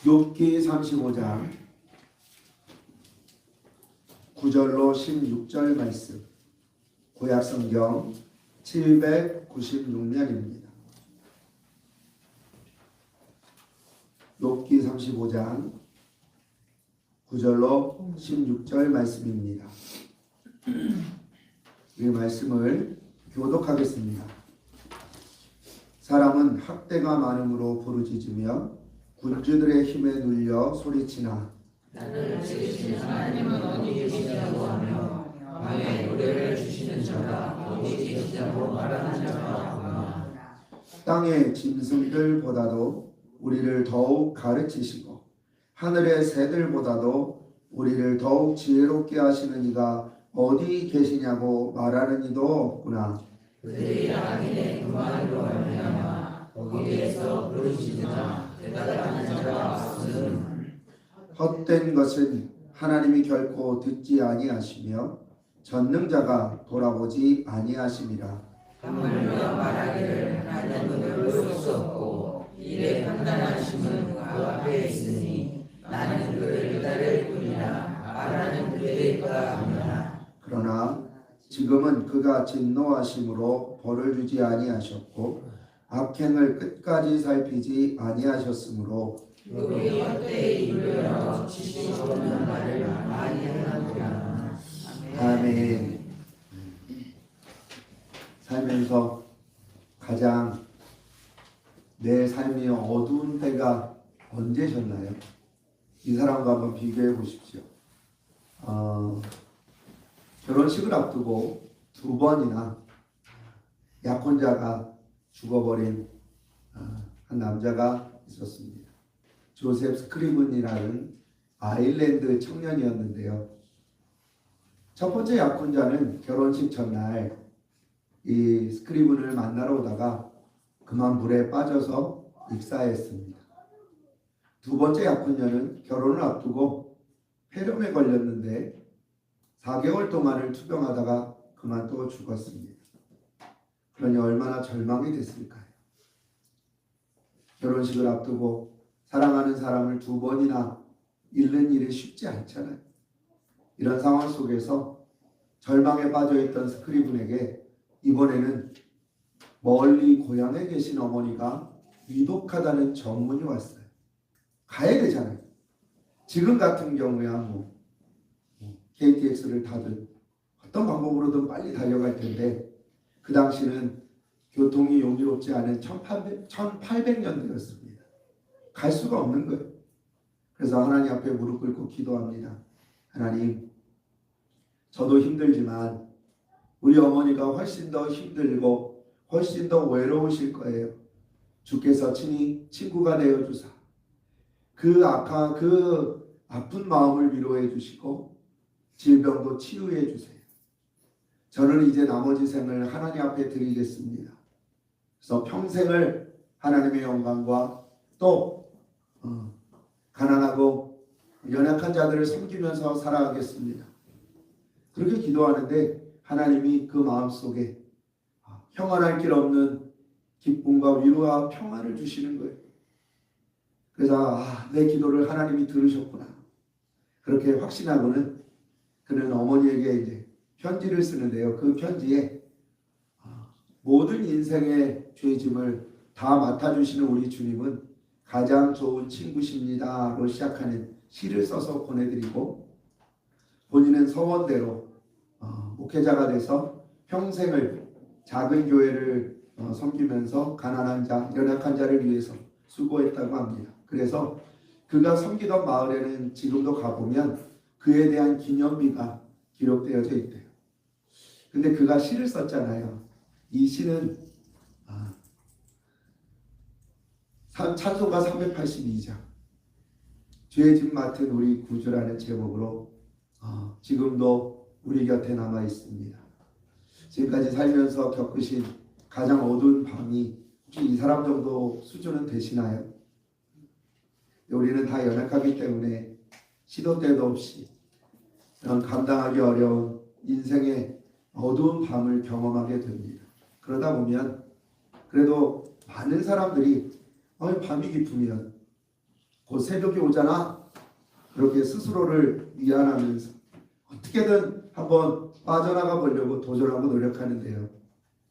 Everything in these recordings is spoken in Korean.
욥기 35장 9절로 16절 말씀, 구약성경 796면입니다. 욥기 35장 9절로 16절 말씀입니다. 이 말씀을 교독하겠습니다. 사람은 학대가 많음으로 부르짖으며 군주들의 힘에 눌려 소리치나 나를 지으신 하나님은 어디 계시냐고 하며 밤에 노래를 주시는 자가 어디 계시냐고 말하는 자가 없구나. 땅의 짐승들보다도 우리를 더욱 가르치시고 하늘의 새들보다도 우리를 더욱 지혜롭게 하시는 이가 어디 계시냐고 말하는 이도 없구나. 그들이 악인의 교만으로 말미암아 거기에서 부르짖으나 대답하는 자가 없음. 헛된 것은 하나님이 결코 듣지 아니하시며 전능자가 돌아보지 아니하심이라. 하물며 말하기를 하나님은 볼 수 없고 이에 판단하심은 그 앞에 있으니 나는 그를 기다릴 뿐이라 말하는 그들의 거라 하느라. 그러나 지금은 그가 진노하심으로 벌을 주지 아니하셨고 악행을 끝까지 살피지 아니하셨으므로 우리 헛되이 이르러 지식 없는 말을 많이 하는구나. 아멘. 살면서 가장 내 삶이 어두운 때가 언제셨나요? 이 사람과 한번 비교해 보십시오. 결혼식을 앞두고 2번이나 약혼자가 죽어버린 한 남자가 있었습니다. 조셉 스크리븐이라는 아일랜드 청년이었는데요. 첫 번째 약혼자는 결혼식 전날 이 스크리븐을 만나러 오다가 그만 물에 빠져서 익사했습니다. 두 번째 약혼녀는 결혼을 앞두고 폐렴에 걸렸는데 4개월 동안을 투병하다가 그만 또 죽었습니다. 그러니 얼마나 절망이 됐을까요? 결혼식을 앞두고 사랑하는 사람을 2번이나 잃는 일이 쉽지 않잖아요. 이런 상황 속에서 절망에 빠져있던 스크리븐에게 이번에는 멀리 고향에 계신 어머니가 위독하다는 전문이 왔어요. 가야 되잖아요. 지금 같은 경우야 KTX를 타든 어떤 방법으로든 빨리 달려갈 텐데 그 당시는 교통이 용이롭지 않은 1800년대였습니다. 갈 수가 없는 거예요. 그래서 하나님 앞에 무릎 꿇고 기도합니다. 하나님, 저도 힘들지만 우리 어머니가 훨씬 더 힘들고 훨씬 더 외로우실 거예요. 주께서 친히 친구가 되어주사 그 아픈 마음을 위로해 주시고 질병도 치유해 주세요. 저는 이제 나머지 생을 하나님 앞에 드리겠습니다. 그래서 평생을 하나님의 영광과 또 가난하고 연약한 자들을 섬기면서 살아가겠습니다. 그렇게 기도하는데 하나님이 그 마음속에 평안할 길 없는 기쁨과 위로와 평안을 주시는 거예요. 그래서 내 기도를 하나님이 들으셨구나. 그렇게 확신하고는 그는 어머니에게 이제 편지를 쓰는데요. 그 편지에 모든 인생의 죄짐을 다 맡아주시는 우리 주님은 가장 좋은 친구십니다로 시작하는 시를 써서 보내드리고 본인은 서원대로 목회자가 돼서 평생을 작은 교회를 섬기면서 가난한 자, 연약한 자를 위해서 수고했다고 합니다. 그래서 그가 섬기던 마을에는 지금도 가보면 그에 대한 기념비가 기록되어져 있대요. 근데 그가 시를 썼잖아요. 이 시는 찬송가 382장 죄의 짐 맡은 우리 구주라는 제목으로 지금도 우리 곁에 남아 있습니다. 지금까지 살면서 겪으신 가장 어두운 밤이 혹시 이 사람 정도 수준은 되시나요? 우리는 다 연약하기 때문에 시도 때도 없이 그런 감당하기 어려운 인생의 어두운 밤을 경험하게 됩니다. 그러다 보면 그래도 많은 사람들이 밤이 깊으면 곧 새벽이 오잖아. 그렇게 스스로를 위안하면서 어떻게든 한번 빠져나가 보려고 도전하고 노력하는데요.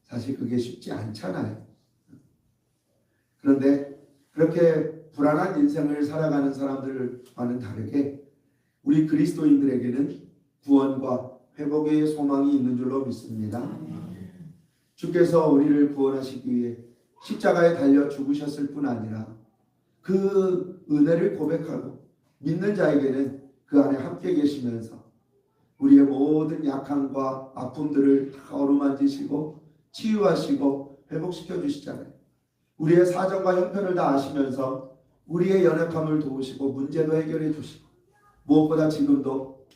사실 그게 쉽지 않잖아요. 그런데 그렇게 불안한 인생을 살아가는 사람들과는 다르게 우리 그리스도인들에게는 구원과 회복의 소망이 있는 줄로 믿습니다. 주께서 우리를 구원하시기 위해 십자가에 달려 죽으셨을 뿐 아니라 그 은혜를 고백하고 믿는 자에게는 그 안에 함께 계시면서 우리의 모든 약함과 아픔들을 다 어루만지시고 치유하시고 회복시켜 주시잖아요. 우리의 사정과 형편을 다 아시면서 우리의 연약함을 도우시고 문제도 해결해 주시고 무엇보다 지금도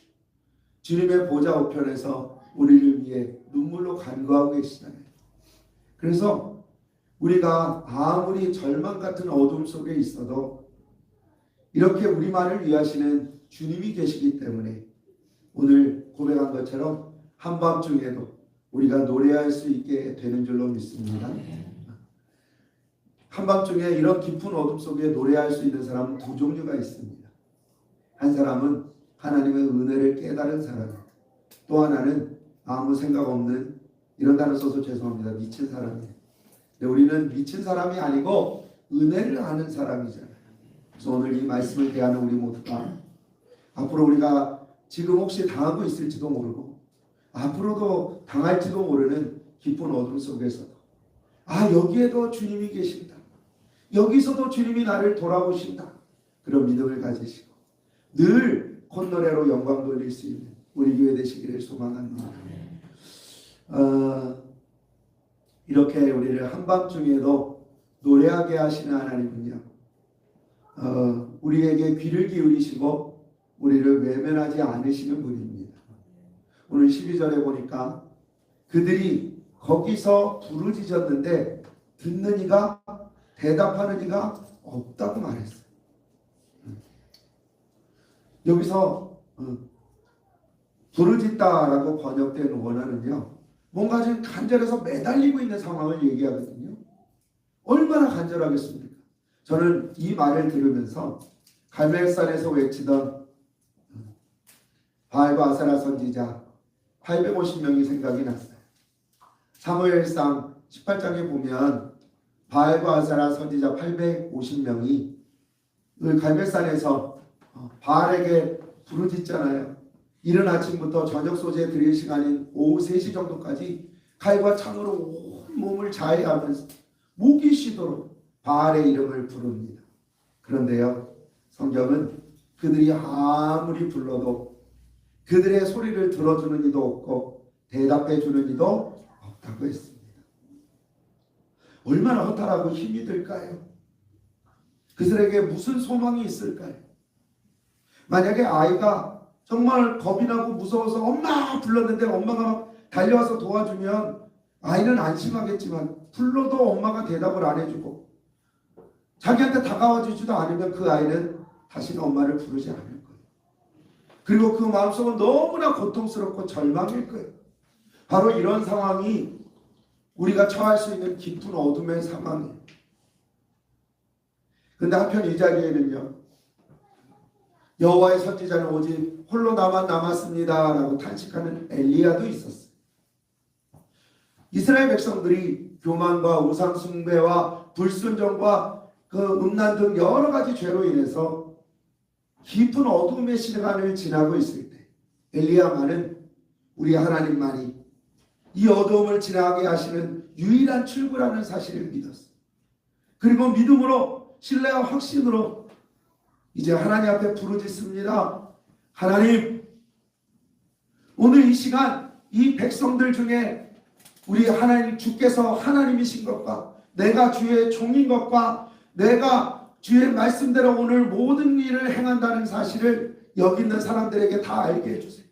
주님의 보좌 우편에서 우리를 위해 눈물로 간구하고 계시잖아요. 그래서 우리가 아무리 절망 같은 어둠 속에 있어도 이렇게 우리만을 위하시는 주님이 계시기 때문에 오늘 고백한 것처럼 한밤중에도 우리가 노래할 수 있게 되는 줄로 믿습니다. 한밤중에 이런 깊은 어둠 속에 노래할 수 있는 사람은 두 종류가 있습니다. 한 사람은 하나님의 은혜를 깨달은 사람, 또 하나는 아무 생각 없는, 이런 단어 써서 죄송합니다, 미친 사람이에요. 근데 우리는 미친 사람이 아니고 은혜를 아는 사람이잖아요. 그래서 오늘 이 말씀을 대하는 우리 모두가 앞으로 우리가 지금 혹시 당하고 있을지도 모르고 앞으로도 당할지도 모르는 깊은 어둠 속에서도 여기에도 주님이 계신다, 여기서도 주님이 나를 돌아보신다, 그런 믿음을 가지시고 늘 콧노래로 영광 돌릴 수 있는 우리 교회 되시기를 소망합니다. 이렇게 우리를 한밤중에도 노래하게 하시는 하나님은요, 우리에게 귀를 기울이시고 우리를 외면하지 않으시는 분입니다. 오늘 12절에 보니까 그들이 거기서 부르짖었는데 듣는 이가, 대답하는 이가 없다고 말했어요. 여기서 부르짖다라고 번역된 원어는요, 뭔가 지금 간절해서 매달리고 있는 상황을 얘기하거든요. 얼마나 간절하겠습니까? 저는 이 말을 들으면서 갈멜산에서 외치던 바알과 아세라 선지자 850명이 생각이 났어요. 사무엘상 18장에 보면 바알과 아세라 선지자 850명이 갈멜산에서 바알에게 부르짖잖아요. 이른 아침부터 저녁 소재 드릴 시간인 오후 3시 정도까지 칼과 창으로 온 몸을 자해하면서 목이 쉬도록 바알의 이름을 부릅니다. 그런데요, 성경은 그들이 아무리 불러도 그들의 소리를 들어주는 이도 없고 대답해 주는 이도 없다고 했습니다. 얼마나 허탈하고 힘이 들까요? 그들에게 무슨 소망이 있을까요? 만약에 아이가 정말 겁이 나고 무서워서 엄마 불렀는데 엄마가 막 달려와서 도와주면 아이는 안심하겠지만 불러도 엄마가 대답을 안 해주고 자기한테 다가와 주지도 않으면 그 아이는 다시는 엄마를 부르지 않을 거예요. 그리고 그 마음속은 너무나 고통스럽고 절망일 거예요. 바로 이런 상황이 우리가 처할 수 있는 깊은 어둠의 상황이에요. 그런데 한편 이 자리에는요, 여호와의 선지자는 오직 홀로 나만 남았습니다 라고 탄식하는 엘리야도 있었어요. 이스라엘 백성들이 교만과 우상 숭배와 불순종과 그 음란 등 여러 가지 죄로 인해서 깊은 어둠의 시간을 지나고 있을 때 엘리야만은 우리 하나님만이 이 어둠을 지나게 하시는 유일한 출구라는 사실을 믿었어요. 그리고 믿음으로, 신뢰와 확신으로 이제 하나님 앞에 부르짖습니다. 하나님, 오늘 이 시간 이 백성들 중에 우리 하나님, 주께서 하나님이신 것과 내가 주의 종인 것과 내가 주의 말씀대로 오늘 모든 일을 행한다는 사실을 여기 있는 사람들에게 다 알게 해주세요.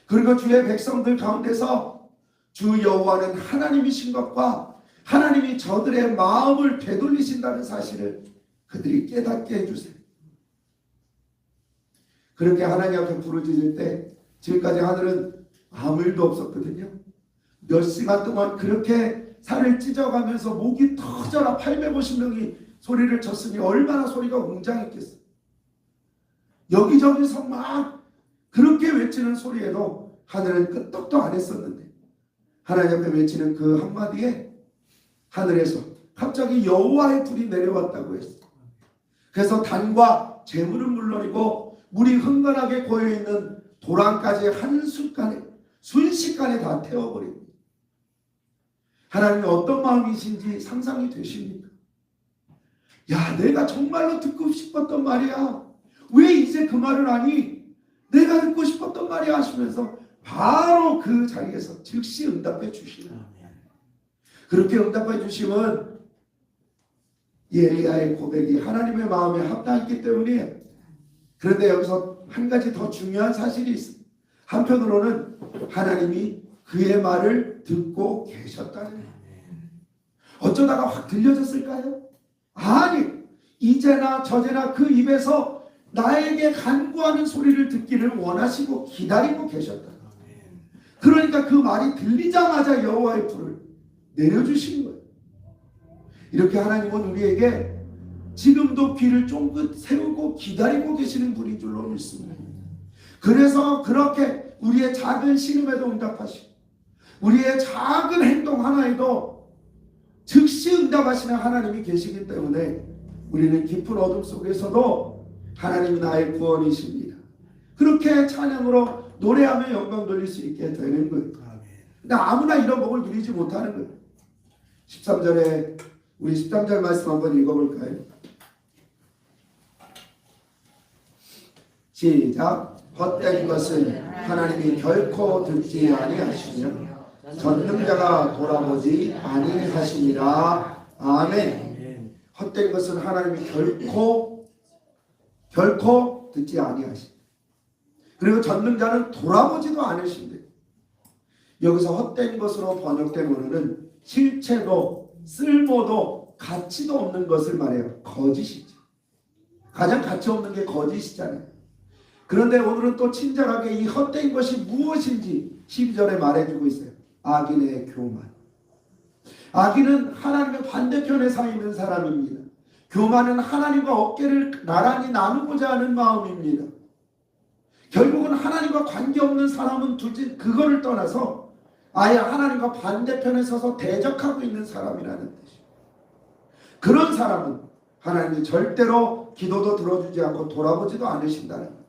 그리고 주의 백성들 가운데서 주 여호와는 하나님이신 것과 하나님이 저들의 마음을 되돌리신다는 사실을 그들이 깨닫게 해주세요. 그렇게 하나님 앞에 부르짖을 때 지금까지 하늘은 아무 일도 없었거든요. 몇 시간 동안 그렇게 살을 찢어가면서 목이 터져라 850명이 소리를 쳤으니 얼마나 소리가 웅장했겠어요. 여기저기서 막 그렇게 외치는 소리에도 하늘은 끄떡도 안 했었는데 하나님 앞에 외치는 그 한마디에 하늘에서 갑자기 여호와의 불이 내려왔다고 했어요. 그래서 단과 재물은 물론이고 물이 흥건하게 고여있는 도랑까지 순식간에 다 태워버립니다. 하나님이 어떤 마음이신지 상상이 되십니까? 야, 내가 정말로 듣고 싶었던 말이야. 왜 이제 그 말을 하니? 내가 듣고 싶었던 말이야 하시면서 바로 그 자리에서 즉시 응답해 주시는. 그렇게 응답해 주시면 엘리야의 고백이 하나님의 마음에 합당했기 때문이에요. 그런데 여기서 한 가지 더 중요한 사실이 있습니다. 한편으로는 하나님이 그의 말을 듣고 계셨다는 거예요. 어쩌다가 확 들려졌을까요? 아니, 이제나 저제나 그 입에서 나에게 간구하는 소리를 듣기를 원하시고 기다리고 계셨다. 그러니까 그 말이 들리자마자 여호와의 불을 내려주신 거예요. 이렇게 하나님은 우리에게 지금도 귀를 쫑긋 세우고 기다리고 계시는 분인 줄로 믿습니다. 그래서 그렇게 우리의 작은 신음에도 응답하시고 우리의 작은 행동 하나에도 즉시 응답하시는 하나님이 계시기 때문에 우리는 깊은 어둠 속에서도 하나님이 나의 구원이십니다. 그렇게 찬양으로 노래하며 영광 돌릴 수 있게 되는 거예요. 근데 아무나 이런 복을 누리지 못하는 거예요. 13절에 우리 13절 말씀 한번 읽어볼까요? 시작. 헛된 것은 하나님이 결코 듣지 아니하시며 전능자가 돌아보지 아니하시니라. 아멘. 헛된 것은 하나님이 결코 듣지 아니하시니 그리고 전능자는 돌아보지도 않으신대. 여기서 헛된 것으로 번역된 언어는 실체도 쓸모도 가치도 없는 것을 말해요. 거짓이죠. 가장 가치 없는 게 거짓이잖아요. 그런데 오늘은 또 친절하게 이 헛된 것이 무엇인지 12절에 말해주고 있어요. 악인의 교만. 악인은 하나님의 반대편에 서 있는 사람입니다. 교만은 하나님과 어깨를 나란히 나누고자 하는 마음입니다. 결국은 하나님과 관계없는 사람은 그거를 떠나서 아예 하나님과 반대편에 서서 대적하고 있는 사람이라는 뜻이에요. 그런 사람은 하나님이 절대로 기도도 들어주지 않고 돌아보지도 않으신다는 거예요.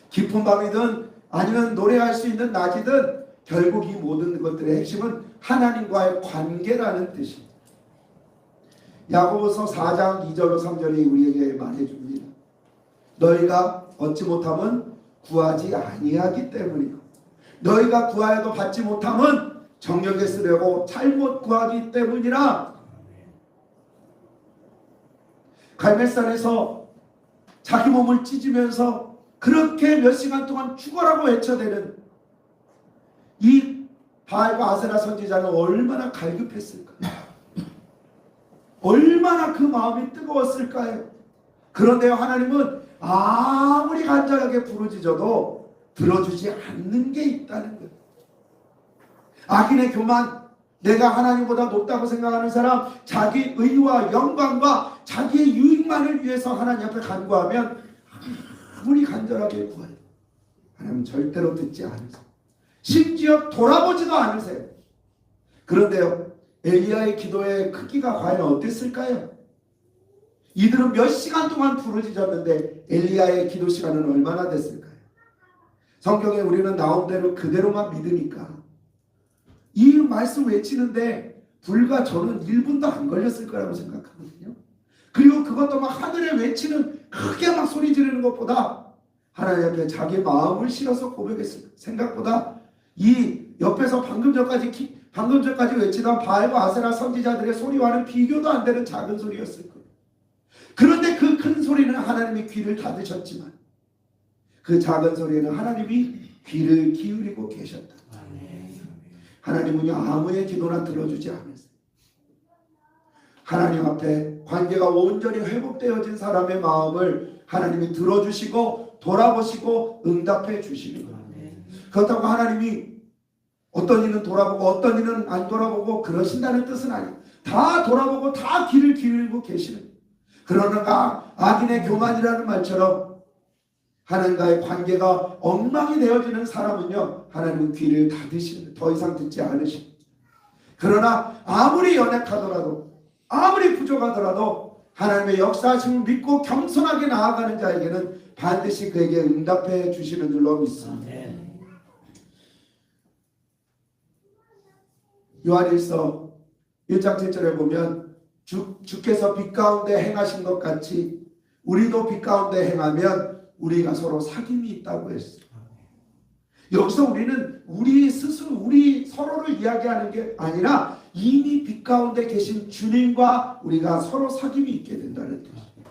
깊은 밤이든 아니면 노래할 수 있는 낮이든 결국 이 모든 것들의 핵심은 하나님과의 관계라는 뜻입니다. 야고보서 4장 2절로 3절이 우리에게 말해줍니다. 너희가 얻지 못하면 구하지 아니하기 때문이고 너희가 구하여도 받지 못하면 정력에 쓰려고 잘못 구하기 때문이라. 갈멜산에서 자기 몸을 찢으면서 그렇게 몇 시간 동안 죽어라고 외쳐대는 이 바알과 아세라 선지자는 얼마나 갈급했을까요? 얼마나 그 마음이 뜨거웠을까요? 그런데 하나님은 아무리 간절하게 부르짖어도 들어주지 않는 게 있다는 거예요. 악인의 교만, 내가 하나님보다 높다고 생각하는 사람, 자기 의와 영광과 자기의 유익만을 위해서 하나님 앞에 간구하면 아무리 간절하게 구해요. 하나님 절대로 듣지 않으세요. 심지어 돌아보지도 않으세요. 그런데요, 엘리야의 기도의 크기가 과연 어땠을까요? 이들은 몇 시간 동안 부르짖었는데 엘리야의 기도 시간은 얼마나 됐을까요? 성경에 우리는 나온 대로 그대로만 믿으니까 이 말씀 외치는데 불과 저는 1분도 안 걸렸을 거라고 생각하거든요. 그리고 그것도 막 하늘에 외치는 크게 막 소리 지르는 것보다 하나님 앞에 자기 마음을 실어서 고백했습니다. 생각보다 이 옆에서 방금 전까지 외치던 바알과 아세라 선지자들의 소리와는 비교도 안 되는 작은 소리였을 거예요. 그런데 그 큰 소리는 하나님이 귀를 닫으셨지만 그 작은 소리에는 하나님이 귀를 기울이고 계셨다. 하나님은요 아무의 기도나 들어주지 않으세요. 하나님 앞에 관계가 온전히 회복되어진 사람의 마음을 하나님이 들어주시고 돌아보시고 응답해 주시는 거예요. 그렇다고 하나님이 어떤 이는 돌아보고 어떤 이는 안 돌아보고 그러신다는 뜻은 아니에요. 다 돌아보고 다 귀를 기울이고 계시는 거예요. 그러나 악인의 교만이라는 말처럼 하나님과의 관계가 엉망이 되어지는 사람은요, 하나님은 귀를 닫으시는 거예요. 더 이상 듣지 않으시는 거예요. 그러나 아무리 연약하더라도 아무리 부족하더라도 하나님의 역사하심을 믿고 겸손하게 나아가는 자에게는 반드시 그에게 응답해 주시는 줄로 믿습니다. 요한일서 1장 7절에 보면 주께서 빛 가운데 행하신 것 같이 우리도 빛 가운데 행하면 우리가 서로 사귐이 있다고 했어요. 여기서 우리는 우리 스스로 우리 서로를 이야기하는 게 아니라 이미 빛 가운데 계신 주님과 우리가 서로 사귐이 있게 된다는 뜻이에요.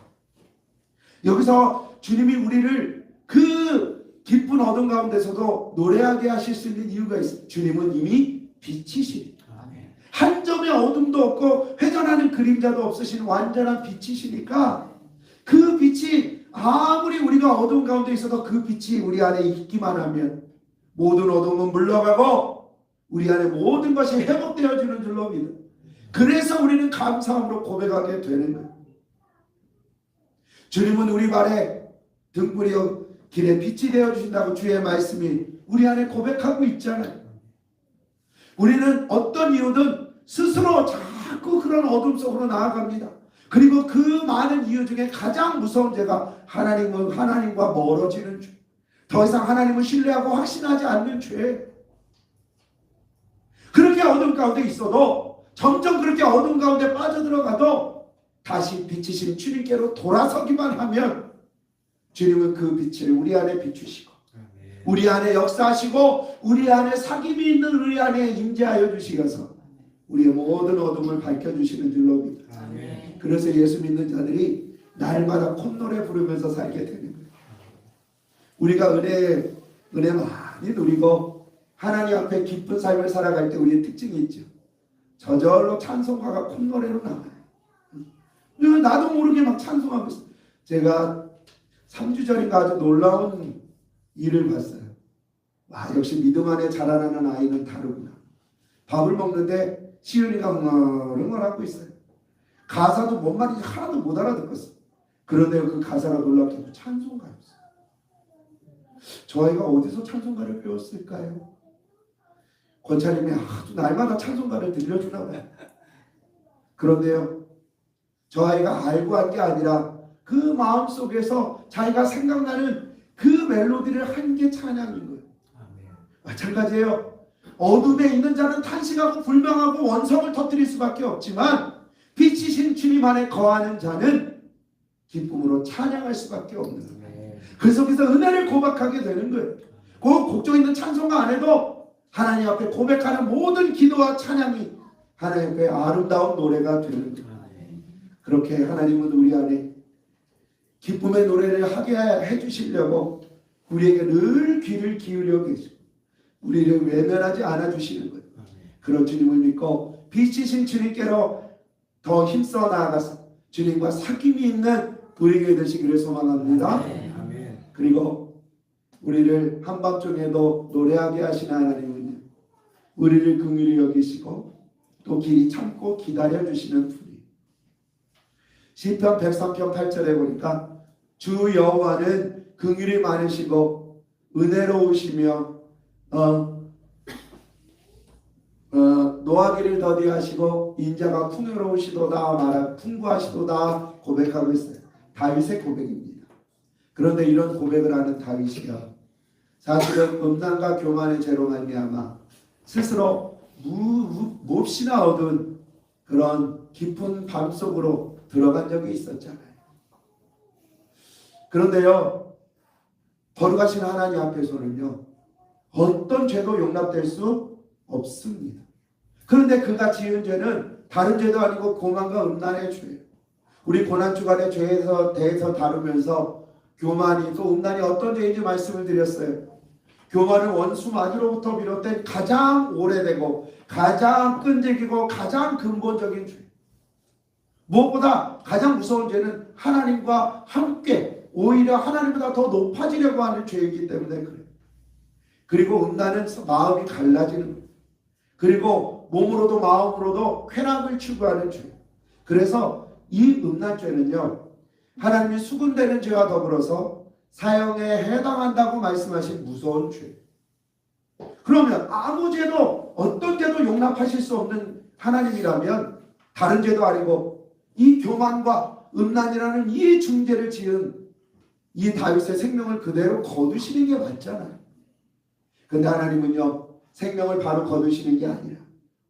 여기서 주님이 우리를 그 깊은 어둠 가운데서도 노래하게 하실 수 있는 이유가 있어요. 주님은 이미 빛이시니까. 한 점의 어둠도 없고 회전하는 그림자도 없으신 완전한 빛이시니까 그 빛이 아무리 우리가 어둠 가운데 있어도 그 빛이 우리 안에 있기만 하면 모든 어둠은 물러가고 우리 안에 모든 것이 회복되어지는 줄로 믿어요. 그래서 우리는 감사함으로 고백하게 되는 거예요. 주님은 우리 발에 등불이요 길에 빛이 되어주신다고 주의 말씀이 우리 안에 고백하고 있잖아요. 우리는 어떤 이유든 스스로 자꾸 그런 어둠 속으로 나아갑니다. 그리고 그 많은 이유 중에 가장 무서운 죄가 하나님과 멀어지는 죄. 더 이상 하나님을 신뢰하고 확신하지 않는 죄. 그렇게 어둠 가운데 있어도 점점 그렇게 어둠 가운데 빠져들어가도 다시 빛이신 주님께로 돌아서기만 하면 주님은 그 빛을 우리 안에 비추시고 우리 안에 역사하시고 우리 안에 사귐이 있는 우리 안에 임재하여 주시어서 우리의 모든 어둠을 밝혀주시는 줄로 믿어요. 그래서 예수 믿는 자들이 날마다 콧노래 부르면서 살게 되는 거예요. 우리가 은혜 많이 누리고 하나님 앞에 기쁜 삶을 살아갈 때 우리의 특징이 있죠. 저절로 찬송가가 콧노래로 나와요. 나도 모르게 막 찬송하고 있어요. 제가 3주 전인가 아주 놀라운 일을 봤어요. 와, 역시 믿음 안에 자라나는 아이는 다르구나. 밥을 먹는데 시은이가 흥얼흥얼하고 있어요. 가사도 뭔 말인지 하나도 못 알아듣겠어요. 그런데 그 가사가 놀랍게도 찬송가였어요. 저 아이가 어디서 찬송가를 배웠을까요? 권차님이 아주 날마다 찬송가를 들려주나 봐요. 그런데요, 저 아이가 알고 한 게 아니라 그 마음속에서 자기가 생각나는 그 멜로디를 한 게 찬양인 거예요. 마찬가지예요. 어둠에 있는 자는 탄식하고 불명하고 원성을 터뜨릴 수밖에 없지만 빛이신 주님 안에 거하는 자는 기쁨으로 찬양할 수밖에 없는 거예요. 그 속에서 은혜를 고백하게 되는 거예요. 그 곡조 있는 찬송가 안에도 하나님 앞에 고백하는 모든 기도와 찬양이 하나님 앞에 아름다운 노래가 되는 거예요. 그렇게 하나님은 우리 안에 기쁨의 노래를 하게 해주시려고 우리에게 늘 귀를 기울여 계시고 우리를 외면하지 않아 주시는 거예요. 그런 주님을 믿고 빛이신 주님께로 더 힘써 나아가서 주님과 사귐이 있는 우리에게 되시기를 소망합니다. 그리고 우리를 한밤중에도 노래하게 하시는 하나님은요, 우리를 긍휼히 여기시고 또 길이 참고 기다려 주시는 분이에요. 시편 103편 8절에 보니까 주 여호와는 긍휼이 많으시고 은혜로우시며 노하기를 더디하시고 인자가 풍요로우시도다 풍부하시도다 고백하고 있어요. 다윗의 고백입니다. 그런데 이런 고백을 하는 다윗이요, 사실은 음란과 교만의 죄로 말미암아 스스로 몹시나 얻은 그런 깊은 밤 속으로 들어간 적이 있었잖아요. 그런데요, 거룩하신 하나님 앞에서는요, 어떤 죄도 용납될 수 없습니다. 그런데 그가 지은 죄는 다른 죄도 아니고 고만과 음란의 죄예요. 우리 고난주간의 죄에 대해서 다루면서 교만이 또 음란이 어떤 죄인지 말씀을 드렸어요. 교만은 원수 마귀로부터 비롯된 가장 오래되고 가장 끈질기고 가장 근본적인 죄. 무엇보다 가장 무서운 죄는 하나님과 함께 오히려 하나님보다 더 높아지려고 하는 죄이기 때문에 그래요. 그리고 음란은 마음이 갈라지는 거예요. 그리고 몸으로도 마음으로도 쾌락을 추구하는 죄. 그래서 이 음란죄는요, 하나님이 수군되는 죄와 더불어서 사형에 해당한다고 말씀하신 무서운 죄. 그러면 아무 죄도 어떤 죄도 용납하실 수 없는 하나님이라면 다른 죄도 아니고 이 교만과 음란이라는 이 중죄를 지은 이 다윗의 생명을 그대로 거두시는 게 맞잖아요. 근데 하나님은요, 생명을 바로 거두시는 게 아니라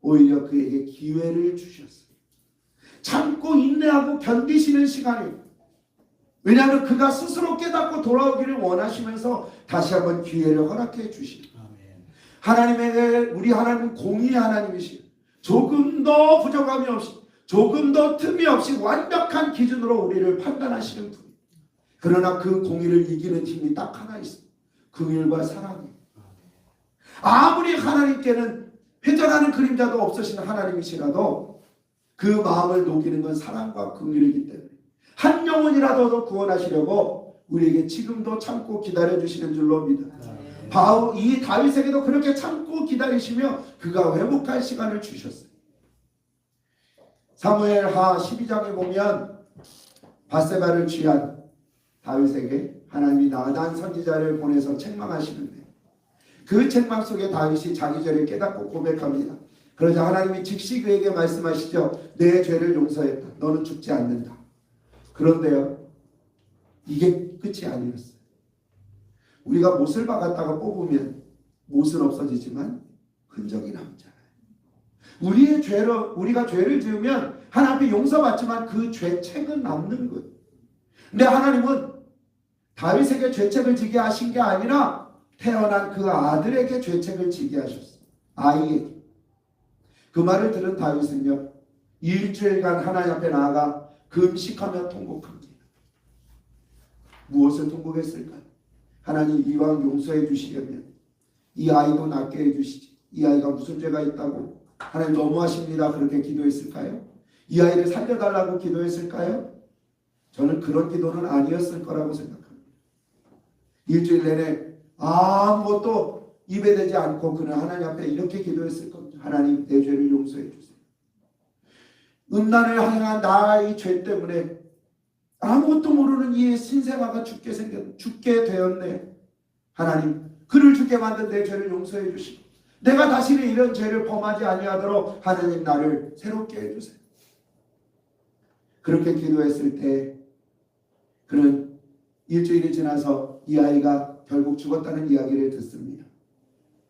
오히려 그에게 기회를 주셨어요. 참고 인내하고 견디시는 시간이, 왜냐하면 그가 스스로 깨닫고 돌아오기를 원하시면서 다시 한번 기회를 허락해 주시는 하나님에게, 우리 하나님은 공의의 하나님이시고 조금도 부족함이 없이 조금도 틈이 없이 완벽한 기준으로 우리를 판단하시는 분. 그러나 그 공의를 이기는 힘이 딱 하나 있습니다. 긍휼과 사랑이에요. 아무리 하나님께는 회전하는 그림자도 없으신 하나님이시라도 그 마음을 녹이는 건 사랑과 긍휼이기 때문에 한 영혼이라도 더 구원하시려고 우리에게 지금도 참고 기다려주시는 줄로 믿어요. 바로 이 다윗에게도 그렇게 참고 기다리시며 그가 회복할 시간을 주셨어요. 사무엘하 12장에 보면 밧세바를 취한 다윗에게 하나님이 나단 선지자를 보내서 책망하시는데 그 책망 속에 다윗이 자기 죄를 깨닫고 고백합니다. 그러자 하나님이 즉시 그에게 말씀하시죠. 내 죄를 용서했다. 너는 죽지 않는다. 그런데요, 이게 끝이 아니었어요. 우리가 못을 박았다가 뽑으면 못은 없어지지만 흔적이 남잖아요. 우리가 죄를 지으면 하나님 앞에 용서받지만 그 죄책은 남는 거예요. 근데 하나님은 다윗에게 죄책을 지게 하신 게 아니라 태어난 그 아들에게 죄책을 지게 하셨어요. 아이에게. 그 말을 들은 다윗은요, 일주일간 하나님 앞에 나아가 금식하며 통곡합니다. 무엇을 통곡했을까요? 하나님, 이왕 용서해 주시려면 이 아이도 낫게 해주시지. 이 아이가 무슨 죄가 있다고 하나님 너무하십니다. 그렇게 기도했을까요? 이 아이를 살려달라고 기도했을까요? 저는 그런 기도는 아니었을 거라고 생각합니다. 일주일 내내 아무것도 입에 대지 않고 그는 하나님 앞에 이렇게 기도했을 겁니다. 하나님, 내 죄를 용서해 주세요. 음란을 행한 나의 죄 때문에 아무것도 모르는 이 신생아가 죽게 되었네. 하나님, 그를 죽게 만든 내 죄를 용서해 주시고 내가 다시는 이런 죄를 범하지 아니하도록 하나님 나를 새롭게 해주세요. 그렇게 기도했을 때 그는 일주일이 지나서 이 아이가 결국 죽었다는 이야기를 듣습니다.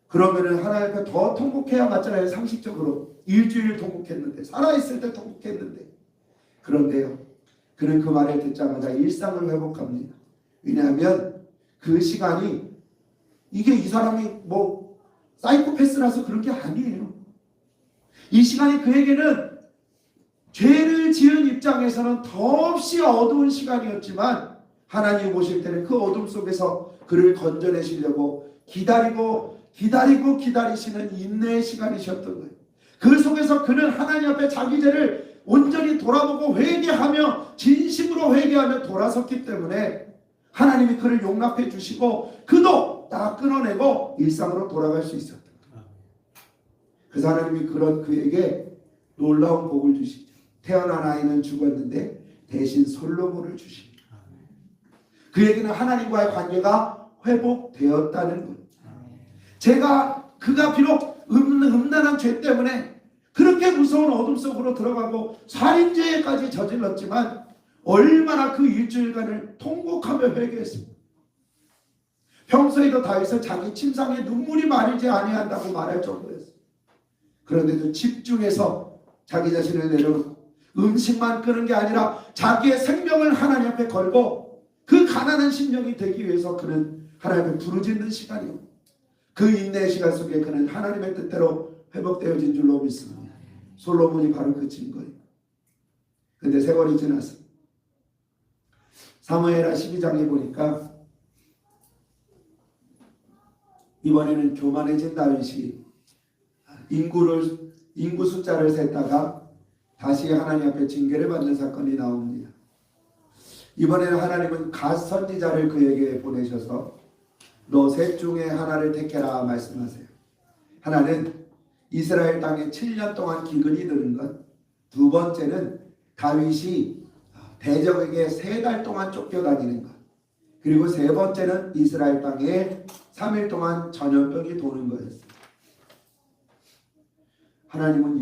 그러면은 하나님 앞에 더 통곡해야 맞잖아요. 상식적으로 일주일 통곡했는데, 살아있을 때 통곡했는데. 그런데요, 그는 그 말을 듣자마자 일상을 회복합니다. 왜냐하면 그 시간이, 이게 이 사람이 뭐 사이코패스라서 그런 게 아니에요. 이 시간이 그에게는 죄를 지은 입장에서는 더없이 어두운 시간이었지만 하나님 보실 때는 그 어둠 속에서 그를 건져내시려고 기다리시는 인내의 시간이셨던 거예요. 그 속에서 그는 하나님 앞에 자기 죄를 온전히 돌아보고 회개하며 진심으로 회개하며 돌아섰기 때문에 하나님이 그를 용납해 주시고 그도 다 끊어내고 일상으로 돌아갈 수 있었던 거예요. 그래서 하나님이 그런 그에게 놀라운 복을 주시죠. 태어난 아이는 죽었는데 대신 솔로몬을 주십니다. 그에게는 하나님과의 관계가 회복되었다는 거예요. 그가 비록 음란한 죄 때문에 그렇게 무서운 어둠 속으로 들어가고 살인죄까지 저질렀지만 얼마나 그 일주일간을 통곡하며 회개했습니다. 평소에도 다윗은 자기 침상에 눈물이 마르지 아니한다고 말할 정도였어요. 그런데도 집중해서 자기 자신을 내려놓고 음식만 끄는 게 아니라 자기의 생명을 하나님 앞에 걸고 그 가난한 심령이 되기 위해서 그는 하나님 앞에 부르짖는 시간이요. 그 인내의 시간 속에 그는 하나님의 뜻대로 회복되어진 줄로 믿습니다. 솔로몬이 바로 그 증거예요. 그런데 세월이 지나서 사무엘하 12장에 보니까 이번에는 교만해진 다윗이 인구 숫자를 셌다가 다시 하나님 앞에 징계를 받는 사건이 나옵니다. 이번에는 하나님은 갓 선지자를 그에게 보내셔서 너 셋 중에 하나를 택해라 말씀하세요. 하나는 이스라엘 땅에 7년 동안 기근이 드는 것. 두 번째는 다윗이 대적에게 3달 동안 쫓겨다니는 것. 그리고 세 번째는 이스라엘 땅에 3일 동안 전염병이 도는 거였습니다. 하나님은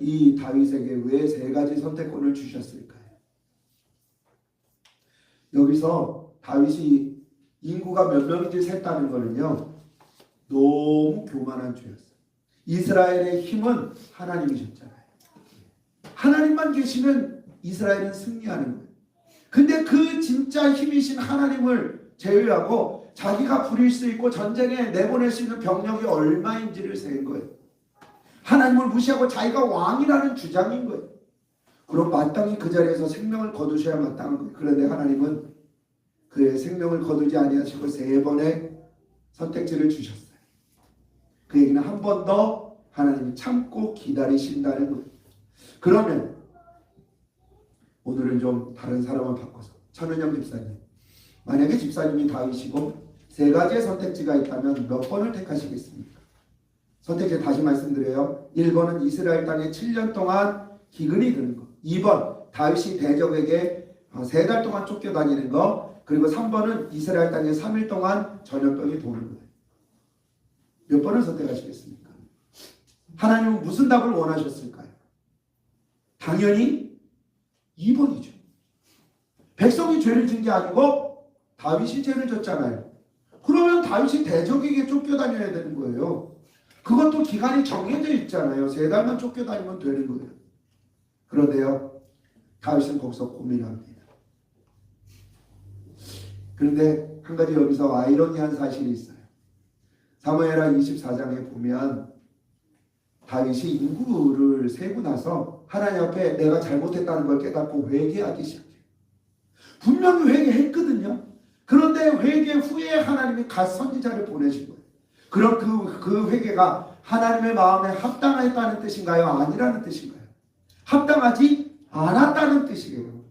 이 다윗에게 왜 3가지 선택권을 주셨을까요? 여기서 다윗이 인구가 몇 명인지 셌다는 거는요, 너무 교만한 죄였어요. 이스라엘의 힘은 하나님이셨잖아요. 하나님만 계시면 이스라엘은 승리하는 거예요. 근데 그 진짜 힘이신 하나님을 제외하고 자기가 부릴 수 있고 전쟁에 내보낼 수 있는 병력이 얼마인지를 센 거예요. 하나님을 무시하고 자기가 왕이라는 주장인 거예요. 그럼 마땅히 그 자리에서 생명을 거두셔야 마땅한 거예요. 그런데 하나님은 그의 생명을 거두지 아니하시고 3번의 선택지를 주셨어요. 그 얘기는 한 번 더 하나님이 참고 기다리신다는 거예요. 그러면 오늘은 좀 다른 사람을 바꿔서 천은영 집사님, 만약에 집사님이 다윗이고 3가지의 선택지가 있다면 몇 번을 택하시겠습니까? 선택지 다시 말씀드려요. 1번은 이스라엘 땅에 7년 동안 기근이 드는 것, 2번 다윗이 대적에게 3달 동안 쫓겨다니는 것, 그리고 3번은 이스라엘 땅에 3일 동안 전염병이 도는 거예요. 몇 번을 선택하시겠습니까? 하나님은 무슨 답을 원하셨을까요? 당연히 2번이죠. 백성이 죄를 진 게 아니고 다윗이 죄를 졌잖아요. 그러면 다윗이 대적에게 쫓겨다녀야 되는 거예요. 그것도 기간이 정해져 있잖아요. 3달만 쫓겨다니면 되는 거예요. 그런데요, 다윗은 거기서 고민합니다. 그런데 한 가지 여기서 아이러니한 사실이 있어요. 사무엘하 24장에 보면 다윗이 인구를 세고 나서 하나님 앞에 내가 잘못했다는 걸 깨닫고 회개하기 시작해요. 분명히 회개했거든요. 그런데 회개 후에 하나님이 갓 선지자를 보내신 거예요. 그럼 그 회개가 하나님의 마음에 합당했다는 뜻인가요? 아니라는 뜻인가요? 합당하지 않았다는 뜻이에요.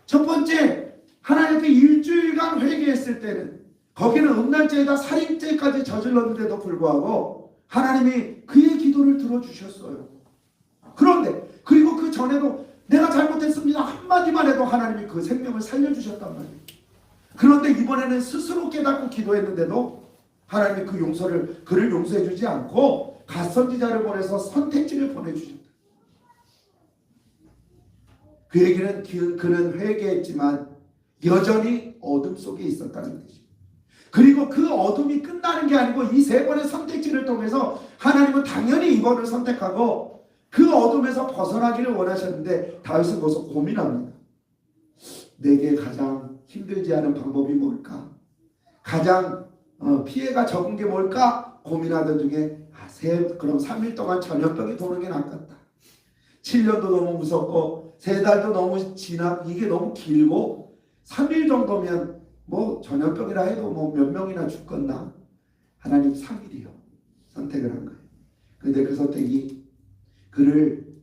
첫 번째, 하나님 앞에 일주일간 회개했을 때는 거기는 음란죄에다 살인죄까지 저질렀는데도 불구하고 하나님이 그의 기도를 들어주셨어요. 그런데 그리고 그 전에도 내가 잘못했습니다 한마디만 해도 하나님이 그 생명을 살려주셨단 말이에요. 그런데 이번에는 스스로 깨닫고 기도했는데도 하나님이 그를 용서해 주지 않고 갓선지자를 보내서 선택지를 보내주셨다. 그 얘기는 그는 회개했지만 여전히 어둠 속에 있었다는 것입니다. 그리고 그 어둠이 끝나는 게 아니고 이 3번의 선택지를 통해서 하나님은 당연히 이번을 선택하고 그 어둠에서 벗어나기를 원하셨는데 다윗은 거기서 고민합니다. 내게 가장 힘들지 않은 방법이 뭘까? 가장 피해가 적은 게 뭘까? 고민하던 중에 그럼 3일 동안 전염병이 도는 게 낫겠다. 7년도 너무 무섭고 3달도 너무 이게 너무 길고 3일 정도면 뭐 전염병이라 해도 뭐 몇 명이나 죽겠나? 하나님 3일이요. 선택을 한 거예요. 그런데 그 선택이 그를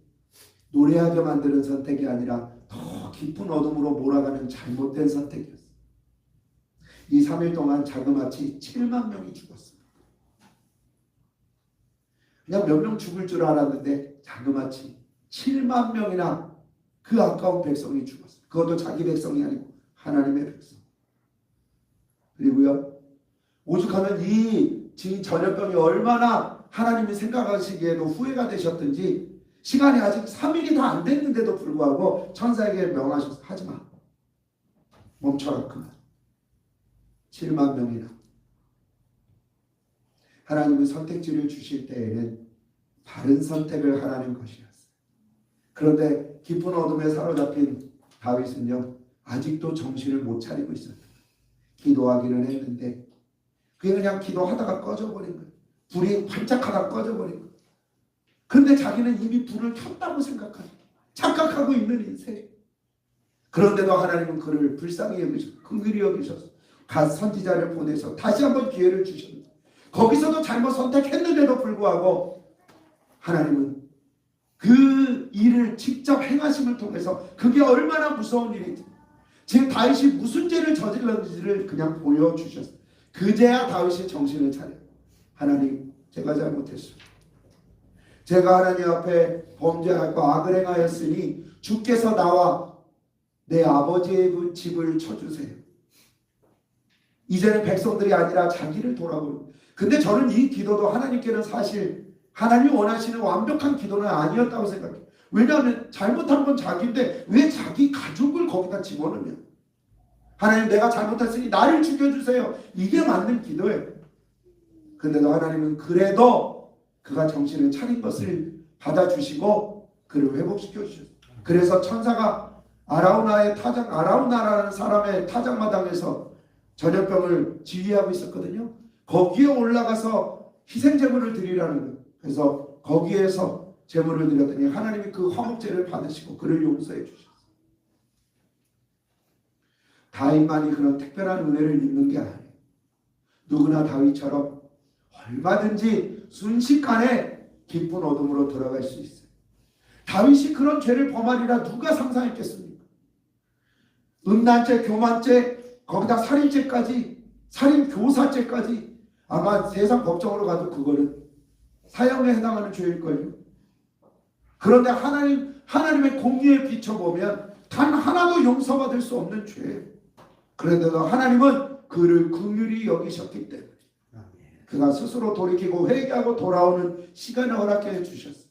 노래하게 만드는 선택이 아니라 더 깊은 어둠으로 몰아가는 잘못된 선택이었어요. 이 3일 동안 자그마치 7만 명이 죽었습니다. 그냥 몇 명 죽을 줄 알았는데 자그마치 7만 명이나 그 아까운 백성이 죽었어요. 그것도 자기 백성이 아니고 하나님의 백성. 그리고요, 오죽하면 이 전염병이 얼마나 하나님이 생각하시기에도 후회가 되셨든지 시간이 아직 3일이 다 안 됐는데도 불구하고 천사에게 명하셔서 하지마, 멈춰라, 그만. 7만 명이나. 하나님은 선택지를 주실 때에는 바른 선택을 하라는 것이었어요. 그런데 깊은 어둠에 사로잡힌 다윗은요, 아직도 정신을 못 차리고 있었다. 기도하기는 했는데 그게 그냥 기도하다가 꺼져버린 거예요. 불이 반짝하다 꺼져버린 거예요. 근데 자기는 이미 불을 켰다고 착각하고 있는 인생. 그런데도 하나님은 그를 불쌍히 여기셔서 긍휼히 여기셔서 갓 선지자를 보내서 다시 한번 기회를 주십니다. 거기서도 잘못 선택했는데도 불구하고 하나님은 그 일을 직접 행하심을 통해서 그게 얼마나 무서운 일인지, 지금 다윗이 무슨 죄를 저질렀는지를 그냥 보여주셨어요. 그제야 다윗이 정신을 차려요. 하나님, 제가 잘못했습니다. 제가 하나님 앞에 범죄하고 악을 행하였으니 주께서 나와 내 아버지의 집을 쳐주세요. 이제는 백성들이 아니라 자기를 돌아보는. 근데 저는 이 기도도 하나님께는 사실 하나님이 원하시는 완벽한 기도는 아니었다고 생각해요. 왜냐하면 잘못한 건 자기인데 왜 자기 가족을 거기다 집어넣냐. 하나님, 내가 잘못했으니 나를 죽여주세요. 이게 맞는 기도예요. 근데도 하나님은 그래도 그가 정신을 차린 것을 받아주시고 그를 회복시켜 주셨어요. 그래서 천사가 아라우나라는 사람의 타작마당에서 전염병을 지휘하고 있었거든요. 거기에 올라가서 희생제물을 드리라는 거예요. 그래서 거기에서 제물을 드렸더니 하나님이 그 화목제를 받으시고 그를 용서해 주셨어요. 다윗만이 그런 특별한 은혜를 입는 게 아니에요. 누구나 다윗처럼 얼마든지 순식간에 깊은 어둠으로 들어갈 수 있어요. 다윗이 그런 죄를 범하리라 누가 상상했겠습니까? 음란죄, 교만죄, 거기다 살인죄까지, 살인교사죄까지, 아마 세상 법정으로 가도 그거는 사형에 해당하는 죄일걸요. 그런데 하나님의 공의에 비춰보면 단 하나도 용서받을 수 없는 죄예요. 그런데도 하나님은 그를 긍휼히 여기셨기 때문에 그가 스스로 돌이키고 회개하고 돌아오는 시간을 허락해 주셨어요.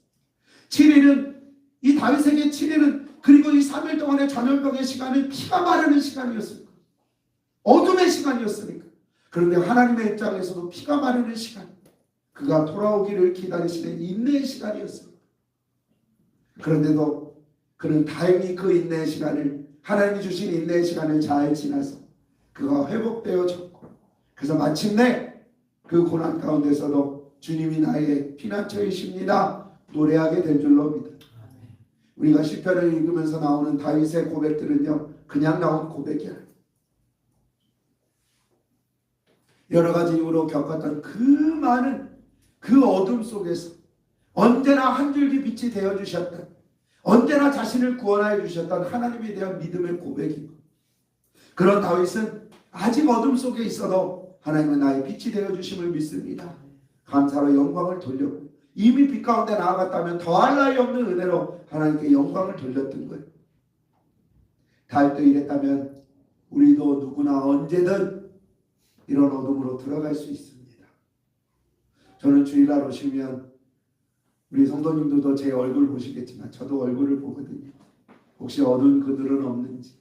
7일은 이 다윗에게 7일은 그리고 이 3일 동안의 전염병의 시간은 피가 마르는 시간이었습니다. 어둠의 시간이었으니까. 그런데 하나님의 입장에서도 피가 마르는 시간, 그가 돌아오기를 기다리시는 인내의 시간이었습니다. 그런데도 그는 다행히 그 인내의 시간을, 하나님이 주신 인내의 시간을 잘 지나서 그가 회복되어졌고, 그래서 마침내 그 고난 가운데서도 주님이 나의 피난처이십니다 노래하게 된 줄로 믿어요. 우리가 시편을 읽으면서 나오는 다윗의 고백들은요, 그냥 나온 고백이 아니에요. 여러 가지 이유로 겪었던 그 많은 그 어둠 속에서 언제나 한 줄기 빛이 되어주셨던, 언제나 자신을 구원하여 주셨던 하나님에 대한 믿음의 고백이고, 그런 다윗은 아직 어둠 속에 있어도 하나님은 나의 빛이 되어주심을 믿습니다. 감사로 영광을 돌렸고, 이미 빛 가운데 나아갔다면 더할 나위 없는 은혜로 하나님께 영광을 돌렸던 거예요. 다윗도 이랬다면 우리도 누구나 언제든 이런 어둠으로 들어갈 수 있습니다. 저는 주일날 오시면 우리 성도님들도 제 얼굴 보시겠지만 저도 얼굴을 보거든요. 혹시 어두운 그들은 없는지,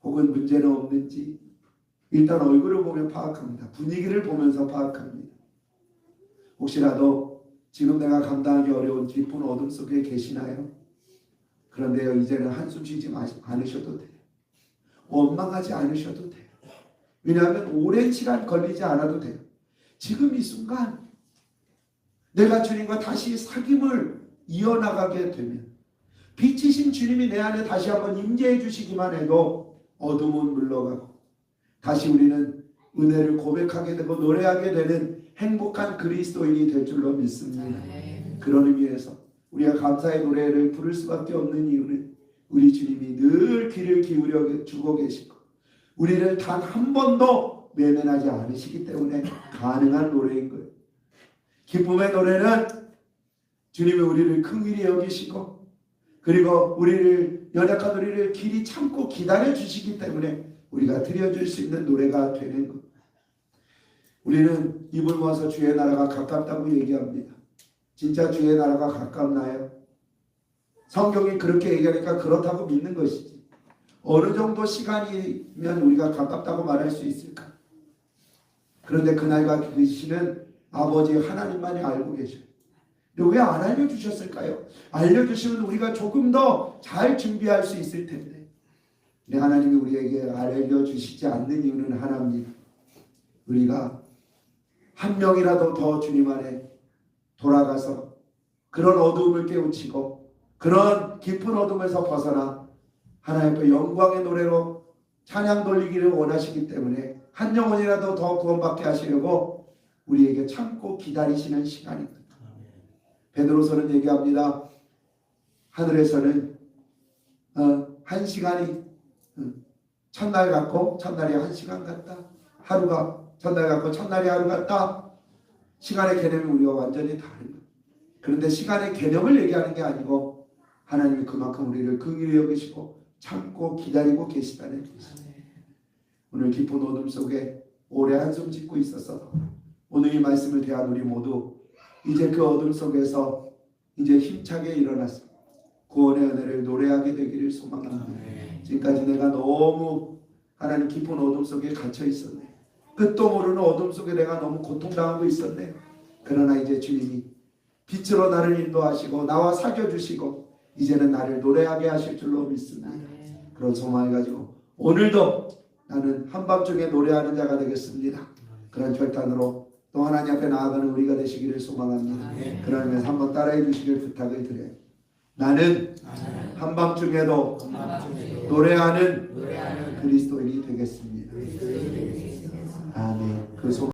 혹은 문제는 없는지 일단 얼굴을 보면 파악합니다. 분위기를 보면서 파악합니다. 혹시라도 지금 내가 감당하기 어려운 깊은 어둠 속에 계시나요? 그런데요, 이제는 한숨 쉬지 않으셔도 돼요. 원망하지 않으셔도 돼요. 왜냐하면 오랜 시간 걸리지 않아도 돼요. 지금 이 순간 내가 주님과 다시 사귐을 이어나가게 되면, 빛이신 주님이 내 안에 다시 한번 임재해 주시기만 해도 어둠은 물러가고 다시 우리는 은혜를 고백하게 되고 노래하게 되는 행복한 그리스도인이 될 줄로 믿습니다. 그런 의미에서 우리가 감사의 노래를 부를 수밖에 없는 이유는 우리 주님이 늘 귀를 기울여 주고 계시고 우리를 단 한 번도 외면하지 않으시기 때문에 가능한 노래인 거예요. 기쁨의 노래는 주님이 우리를 긍휼히 여기시고 그리고 우리를, 연약한 우리를 길이 참고 기다려 주시기 때문에 우리가 드려줄 수 있는 노래가 되는 것. 우리는 입을 모아서 주의 나라가 가깝다고 얘기합니다. 진짜 주의 나라가 가깝나요? 성경이 그렇게 얘기하니까 그렇다고 믿는 것이지, 어느 정도 시간이면 우리가 가깝다고 말할 수 있을까? 그런데 그날과 그 시는 아버지 하나님만이 알고 계셔요. 왜 안 알려주셨을까요? 알려주시면 우리가 조금 더 잘 준비할 수 있을 텐데, 근데 하나님이 우리에게 알려주시지 않는 이유는 하나입니다. 우리가 한 명이라도 더 주님 안에 돌아가서 그런 어두움을 깨우치고 그런 깊은 어둠에서 벗어나 하나님의 영광의 노래로 찬양 돌리기를 원하시기 때문에 한 영혼이라도 더 구원받게 하시려고 우리에게 참고 기다리시는 시간입니다. 베드로서는 얘기합니다. 하늘에서는 한 시간이 첫날 같고 첫날이 한 시간 같다. 하루가 첫날 같고 첫날이 하루 같다. 시간의 개념이 우리와 완전히 다른 거예요. 그런데 시간의 개념을 얘기하는 게 아니고 하나님이 그만큼 우리를 긍휼히 여기시고 참고 기다리고 계시다는 뜻이에요. 오늘 깊은 어둠 속에 오래 한숨 짓고 있었어도 오늘 이 말씀을 대한 우리 모두 이제 그 어둠 속에서 이제 힘차게 일어나서 구원의 은혜를 노래하게 되기를 소망합니다. 지금까지 내가 너무 하나님 깊은 어둠 속에 갇혀 있었네. 끝도 모르는 어둠 속에 내가 너무 고통당하고 있었네. 그러나 이제 주님이 빛으로 나를 인도하시고 나와 사귀어주시고 이제는 나를 노래하게 하실 줄로 믿습니다. 그런 소망을 가지고 오늘도 나는 한밤중에 노래하는 자가 되겠습니다. 그런 결단으로 또 하나님 앞에 나아가는 우리가 되시기를 소망합니다. 그런 의미에서 한번 따라해 주시길 부탁을 드려요. 나는 한밤중에도 노래하는 그리스도인이 되겠습니다. 아멘. 그 소망